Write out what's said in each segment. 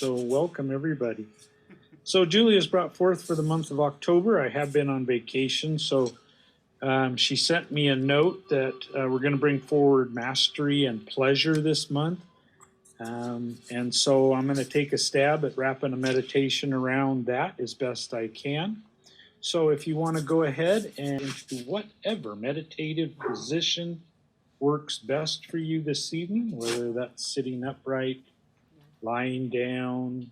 So welcome everybody. So Julia's brought forth for the month of October. I have been on vacation, so she sent me a note that we're going to bring forward mastery and pleasure this month. And so I'm going to take a stab at wrapping a meditation around that as best I can. So if you want to go ahead and into whatever meditative position works best for you this evening, whether that's sitting upright, lying down,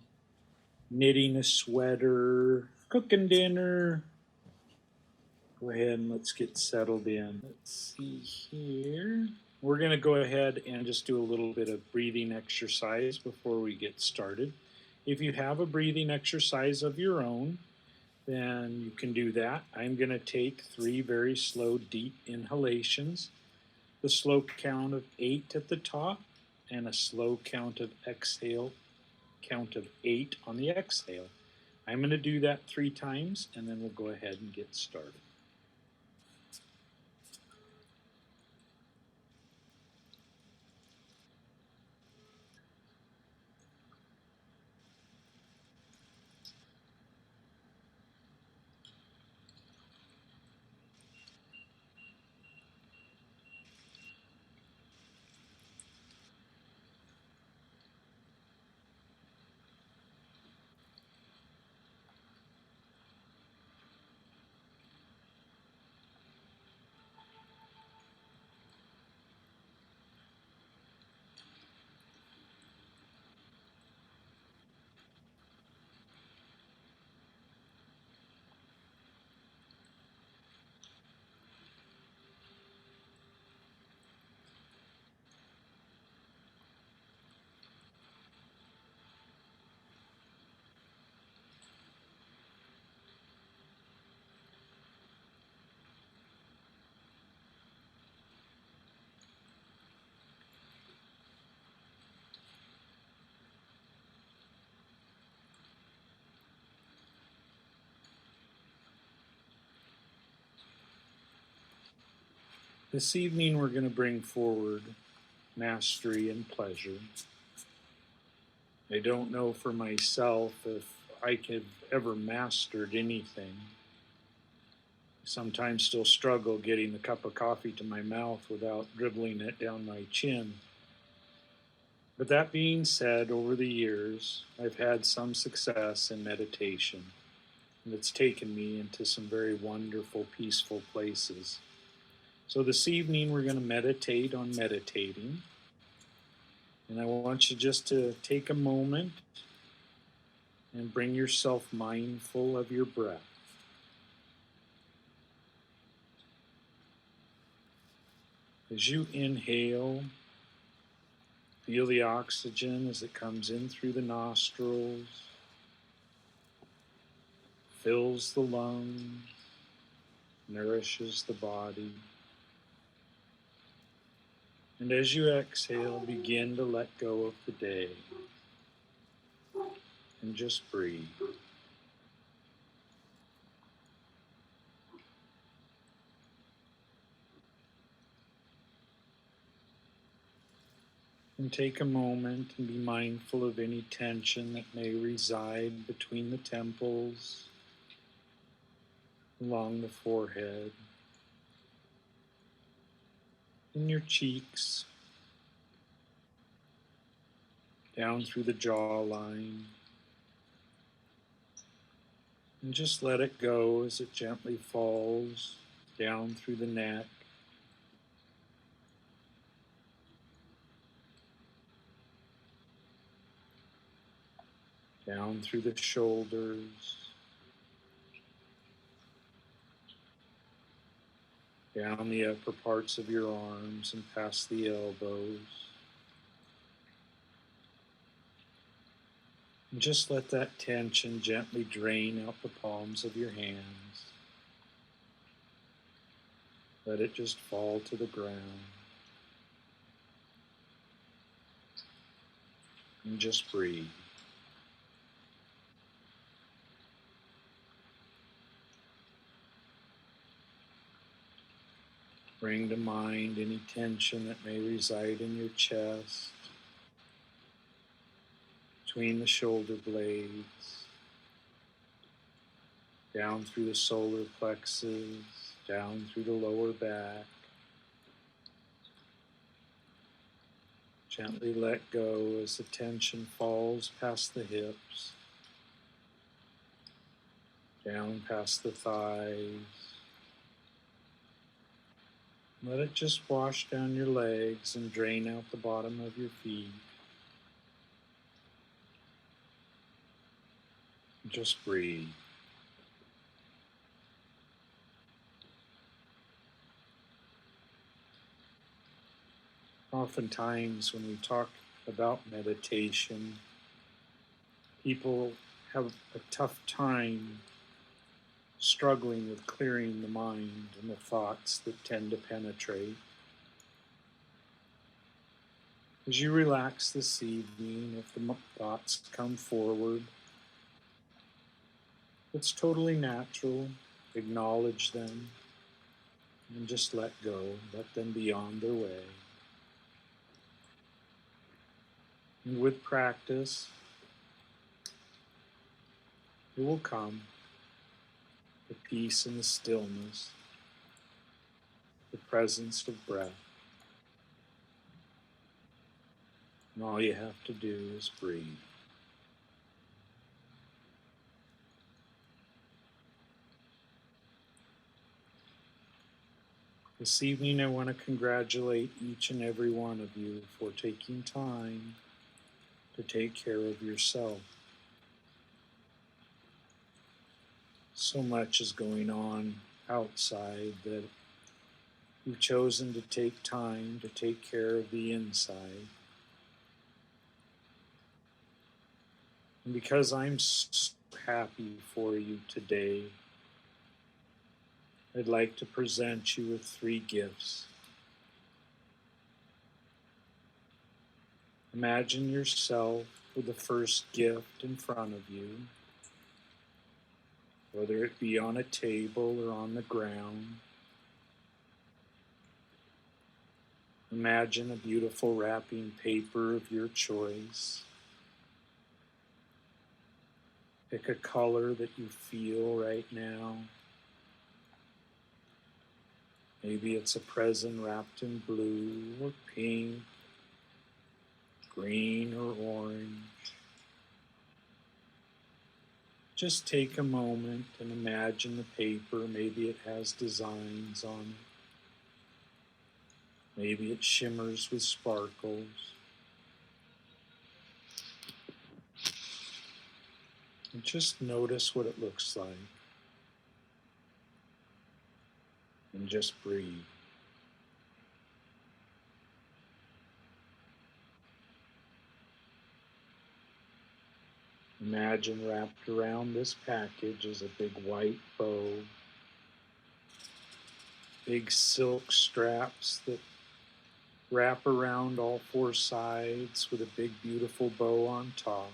knitting a sweater, cooking dinner. Go ahead and let's get settled in. Let's see here. We're going to go ahead and just do a little bit of breathing exercise before we get started. If you have a breathing exercise of your own, then you can do that. I'm going to take 3 very slow, deep inhalations, the slow count of 8 at the top, and a slow count of 8 on the exhale. I'm going to do that 3 times, and then we'll go ahead and get started. This evening we're going to bring forward mastery and pleasure. I don't know for myself if I could ever mastered anything. I sometimes still struggle getting the cup of coffee to my mouth without dribbling it down my chin. But that being said, over the years, I've had some success in meditation, and it's taken me into some very wonderful, peaceful places. So this evening we're going to meditate on meditating. And I want you just to take a moment and bring yourself mindful of your breath. As you inhale, feel the oxygen as it comes in through the nostrils, fills the lungs, nourishes the body. And as you exhale, begin to let go of the day and just breathe. And take a moment and be mindful of any tension that may reside between the temples, along the forehead, in your cheeks, down through the jawline, and just let it go as it gently falls down through the neck, down through the shoulders, down the upper parts of your arms and past the elbows. And just let that tension gently drain out the palms of your hands. Let it just fall to the ground. And just breathe. Bring to mind any tension that may reside in your chest, between the shoulder blades, down through the solar plexus, down through the lower back. Gently let go as the tension falls past the hips, down past the thighs. Let it just wash down your legs and drain out the bottom of your feet. Just breathe. Oftentimes when we talk about meditation, people have a tough time struggling with clearing the mind and the thoughts that tend to penetrate. As you relax this evening, if the thoughts come forward, it's totally natural. Acknowledge them and just let go. Let them be on their way. And with practice, it will come. The peace and the stillness, the presence of breath. And all you have to do is breathe. This evening, I want to congratulate each and every one of you for taking time to take care of yourself. So much is going on outside that you've chosen to take time to take care of the inside. And because I'm so happy for you today, I'd like to present you with 3 gifts. Imagine yourself with the first gift in front of you, whether it be on a table or on the ground. Imagine a beautiful wrapping paper of your choice. Pick a color that you feel right now. Maybe it's a present wrapped in blue or pink, green or orange. Just take a moment and imagine the paper. Maybe it has designs on it. Maybe it shimmers with sparkles. And just notice what it looks like. And just breathe. Imagine wrapped around this package is a big white bow, big silk straps that wrap around all 4 sides with a big beautiful bow on top.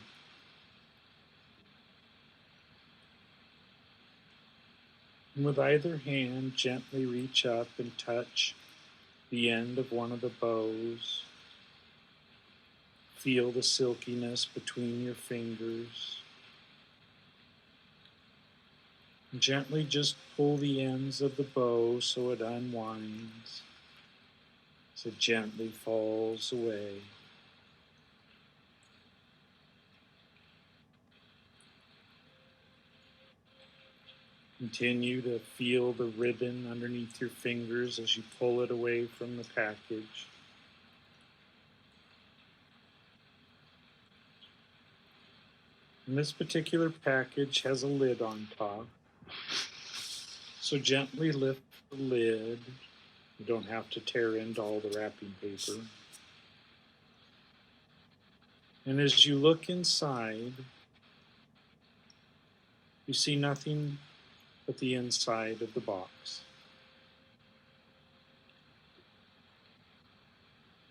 And with either hand, gently reach up and touch the end of one of the bows. Feel the silkiness between your fingers. And gently just pull the ends of the bow so it unwinds, so it gently falls away. Continue to feel the ribbon underneath your fingers as you pull it away from the package. And this particular package has a lid on top. So gently lift the lid. You don't have to tear into all the wrapping paper. And as you look inside, you see nothing but the inside of the box.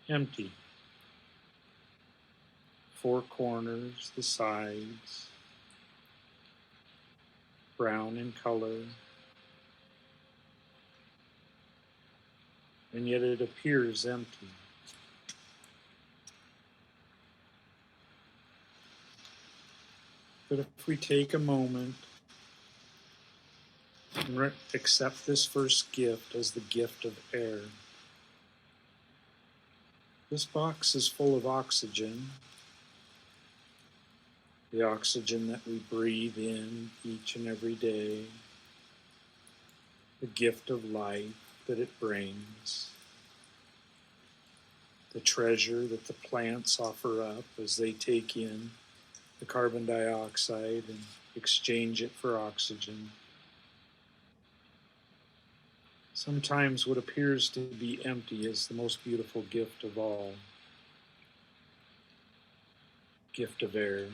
Empty. 4 corners, the sides, brown in color. And yet it appears empty. But if we take a moment and accept this first gift as the gift of air. This box is full of oxygen, the oxygen that we breathe in each and every day, the gift of life that it brings, the treasure that the plants offer up as they take in the carbon dioxide and exchange it for oxygen. Sometimes what appears to be empty is the most beautiful gift of all, gift of air.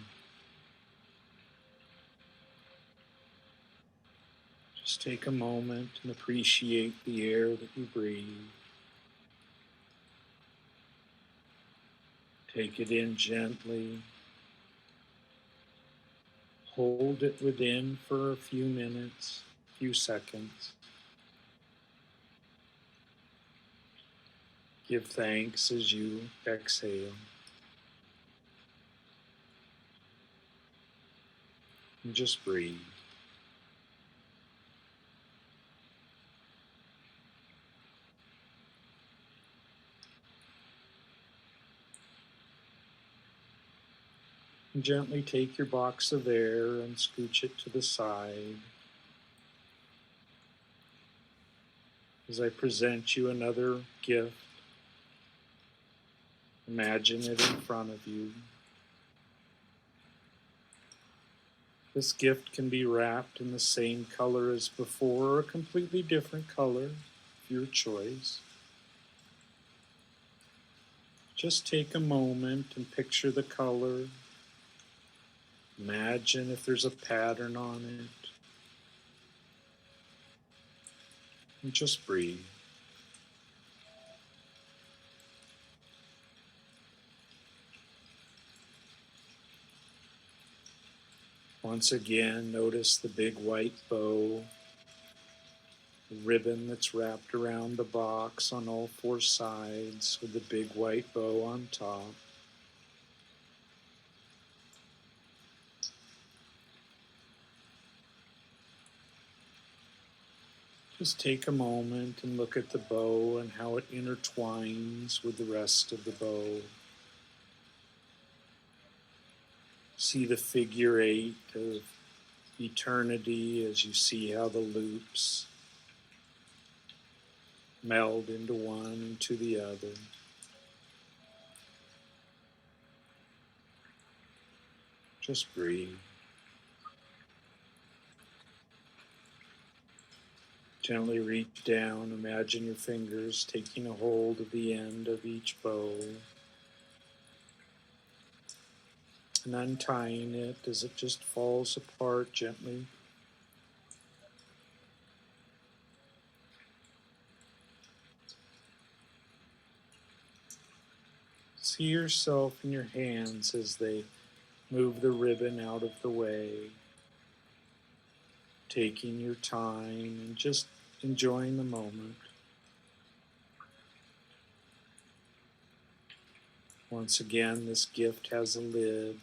Just take a moment and appreciate the air that you breathe. Take it in gently. Hold it within for a few minutes, few seconds. Give thanks as you exhale. And just breathe. And gently take your box of air and scooch it to the side. As I present you another gift, imagine it in front of you. This gift can be wrapped in the same color as before or a completely different color, your choice. Just take a moment and picture the color. Imagine if there's a pattern on it. And just breathe. Once again, notice the big white bow, the ribbon that's wrapped around the box on all four sides with the big white bow on top. Just take a moment and look at the bow and how it intertwines with the rest of the bow. See the figure 8 of eternity as you see how the loops meld into one and to the other. Just breathe. Gently reach down, imagine your fingers taking a hold of the end of each bow and untying it as it just falls apart gently. See yourself in your hands as they move the ribbon out of the way, taking your time and just enjoying the moment. Once again, this gift has a lid.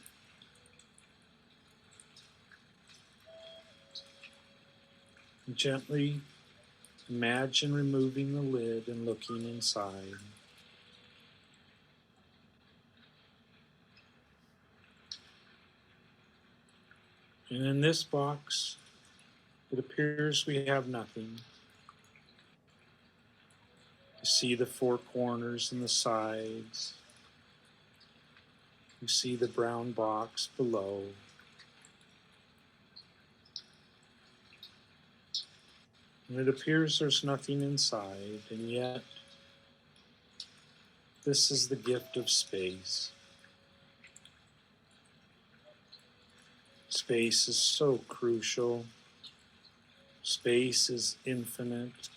Gently imagine removing the lid and looking inside. And in this box, it appears we have nothing. You see the four corners and the sides. You see the brown box below. And it appears there's nothing inside, and yet this is the gift of space. Space is so crucial. Space is infinite.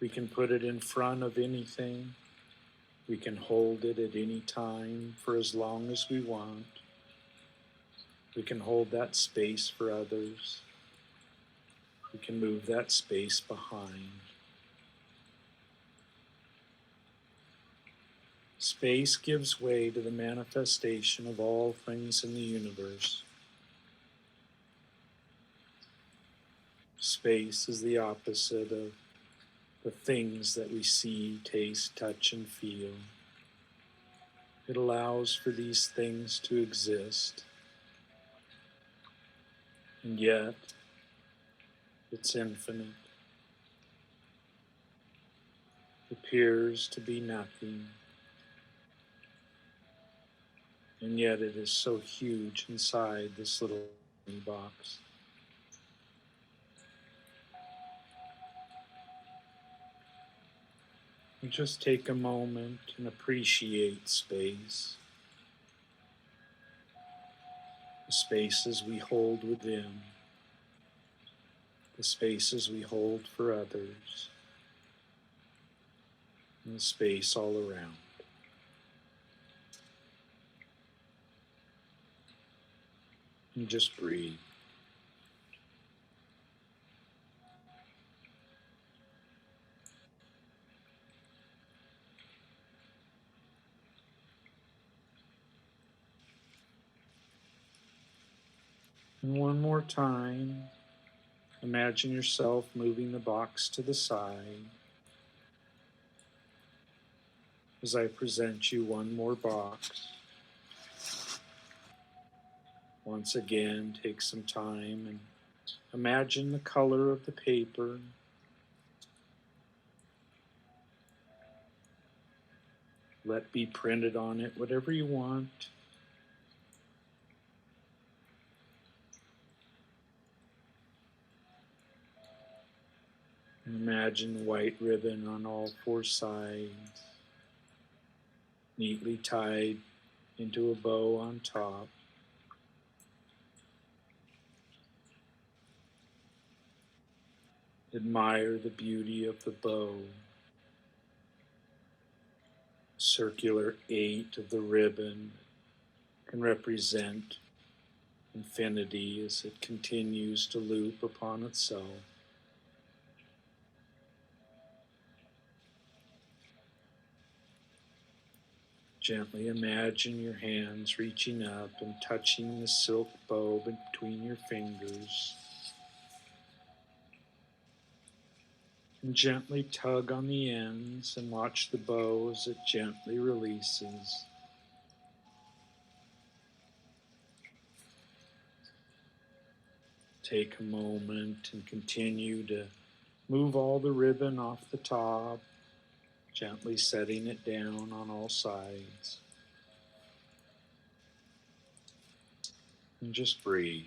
We can put it in front of anything. We can hold it at any time for as long as we want. We can hold that space for others. We can move that space behind. Space gives way to the manifestation of all things in the universe. Space is the opposite of the things that we see, taste, touch, and feel. It allows for these things to exist, and yet it's infinite. It appears to be nothing, and yet it is so huge inside this little box. And just take a moment and appreciate space. The spaces we hold within, the spaces we hold for others, and the space all around. And just breathe. And one more time, imagine yourself moving the box to the side as I present you one more box. Once again, take some time and imagine the color of the paper. Let be printed on it whatever you want. And imagine the white ribbon on all four sides, neatly tied into a bow on top. Admire the beauty of the bow. Circular 8 of the ribbon can represent infinity as it continues to loop upon itself. Gently imagine your hands reaching up and touching the silk bow between your fingers. And gently tug on the ends and watch the bow as it gently releases. Take a moment and continue to move all the ribbon off the top, gently setting it down on all sides. And just breathe.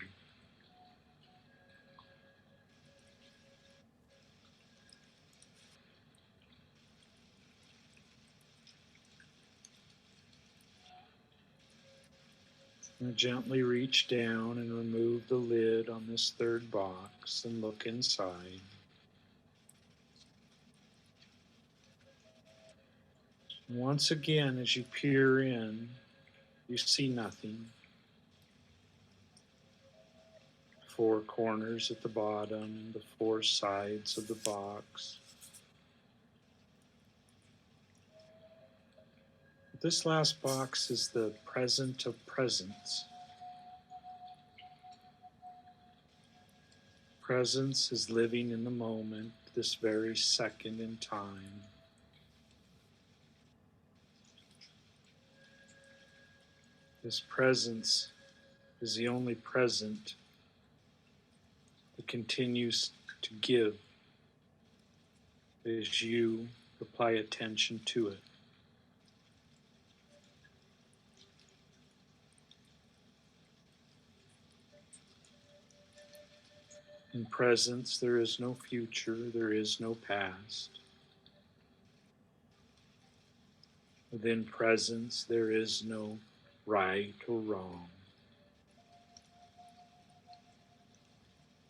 And gently reach down and remove the lid on this third box and look inside. And once again, as you peer in, you see nothing. Four corners at the bottom, the four sides of the box. This last box is the present of presence. Presence is living in the moment, this very second in time. This presence is the only present that continues to give as you apply attention to it. In presence, there is no future, there is no past. Within presence, there is no right or wrong.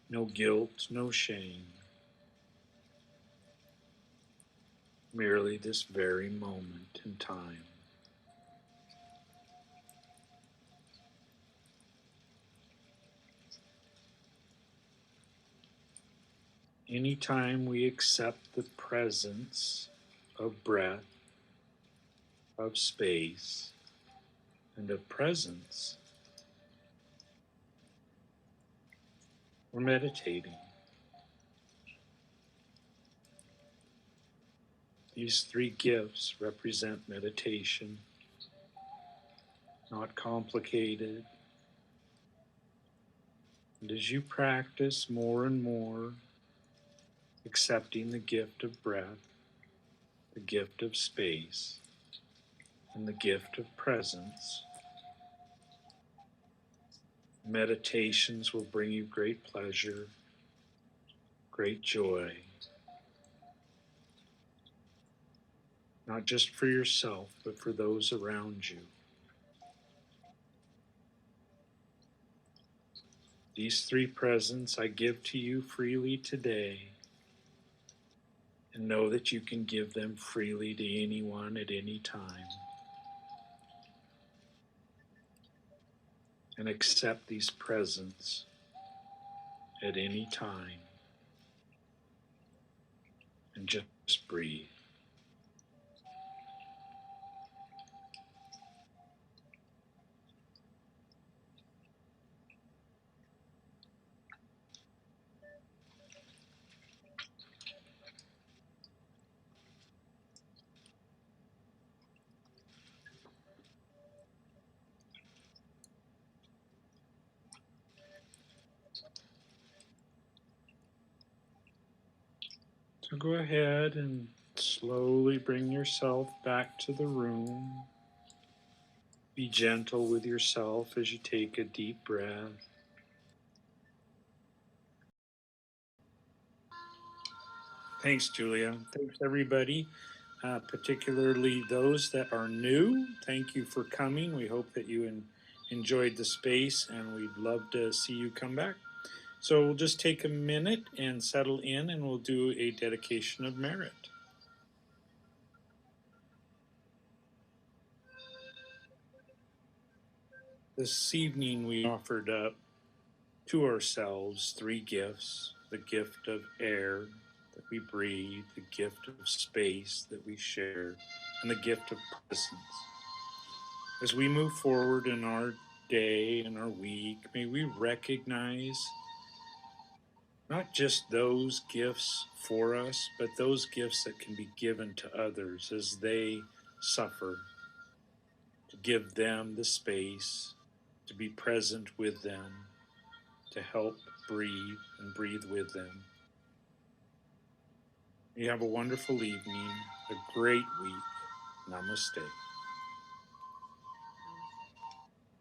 No guilt, no shame. Merely this very moment in time. Anytime we accept the presence of breath, of space and of presence. We're meditating. These three gifts represent meditation, not complicated. And as you practice more and more, accepting the gift of breath, the gift of space, and the gift of presence, meditations will bring you great pleasure, great joy, not just for yourself, but for those around you. These three presents I give to you freely today, and know that you can give them freely to anyone at any time. And accept these presents at any time. And just breathe. So go ahead and slowly bring yourself back to the room. Be gentle with yourself as you take a deep breath. Thanks, Julia. Thanks, everybody, particularly those that are new. Thank you for coming. We hope that you enjoyed the space, and we'd love to see you come back. So we'll just take a minute and settle in, and we'll do a dedication of merit. This evening we offered up to ourselves three gifts: the gift of air that we breathe, the gift of space that we share, and the gift of presence. As we move forward in our day and our week, may we recognize not just those gifts for us, but those gifts that can be given to others as they suffer, to give them the space, to be present with them, to help breathe and breathe with them. You have a wonderful evening, a great week. Namaste.